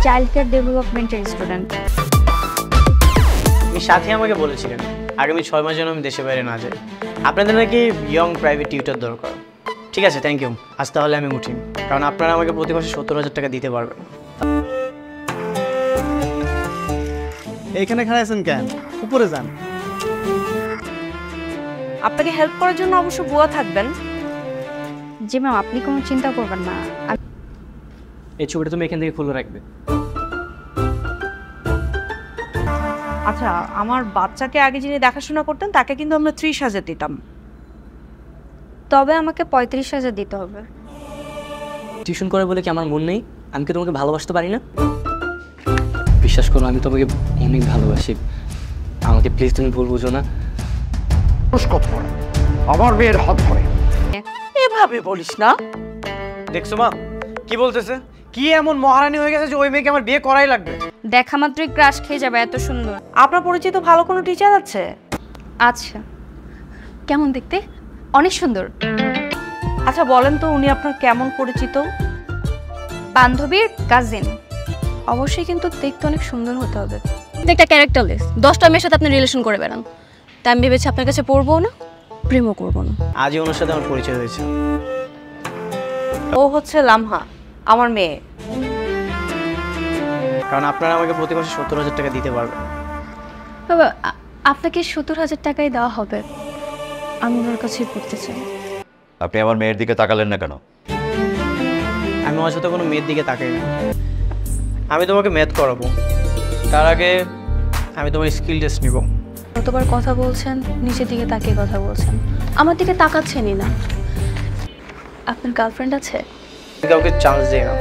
Child care ডেভেলপমেন্টের student. সাথী আমাকে বলেছিলেন আগামী 6 মাস যেন আমি দেশে বাইরে না যাই। আপনাদের নাকি ইয়ং প্রাইভেট টিউটর দরকার। ঠিক আছে, থ্যাংক ইউ। আজ তাহলে আমি উঠি, কারণ আপনারা আমাকে প্রতি মাসে 70,000 টাকা দিতে পারবেন। এইখানে খাড়াইছেন কেন? উপরে যান। আপনাকে হেল্প করার জন্য অবশ্য বুয়া থাকবেন। জি ম্যাম, আপনি কোনো চিন্তা করবেন না। এই ছবিটা তুমি এখান থেকে খুলে রাখবে। আচ্ছা, আমার বাচ্চাকে আগে যিনি দেখাশোনা করতেন তাকে কিন্তু আমরা 30,000 দিতাম। তবে আমাকে 35,000 দিতে হবে। টিউশন করে বলে কি আমার মন নেই? আমি কি তোমাকে ভালোবাসতে পারি না? বিশ্বাস করো, আমি তোমাকে অনেক ভালোবাসি। আমাকে প্লিজ তুমি ভুল বুঝো না। আমার মেয়ের হাত ধরে এভাবে বলিস না। দেখছো মা কি বলতেছে? কি এমন মহারানী হয়ে গেছে যে ওই মেয়েকে আমার বিয়ে করাই লাগবে? দেখা মাত্রই ক্রাশ খেয়ে যাবে, এত সুন্দর। আপনার পরিচিত ভালো কোনো টিচার আছে? আচ্ছা, কেমন দেখতে? অনেক সুন্দর। আচ্ছা বলেন তো, উনি আপনার কেমন পরিচিত? বান্ধবীর কাজিন। অবশ্যই, কিন্তু দেখতে অনেক সুন্দর হতে হবে। একটা ক্যারেক্টারলেস 10টা মেয়ের সাথে আপনি রিলেশন করে বেড়ান। তাই আমি ভেবেছি আপনার কাছে পড়বো না, প্রেমও করবো না। আজই ওনার সাথে আমার পরিচয় হয়েছে। ও হচ্ছে লামহা, আমার মেয়ে। কারণ আপনারা আমাকে প্রতি মাসে 70,000 টাকা দিতে পারবেন। বাবা, আপনাকে 70,000 টাকাই দেওয়া হবে। আমি ওনার কাছেই পড়তে চাই। আপনি আমার মেয়ের দিকে তাকালেন না কেন? আমি অযথা কোনো মেয়ের দিকে তাকাই না। আমি তোমাকে ম্যাথ করাবো, তার আগে আমি তোমার স্কিল টেস্ট নিব। কতবার কথা বলছেন, নিচের দিকে তাকিয়ে কথা বলছেন, আমার দিকে তাকাচ্ছেনই না। আপনার গার্লফ্রেন্ড আছে? কাউকে চান্স দিই না।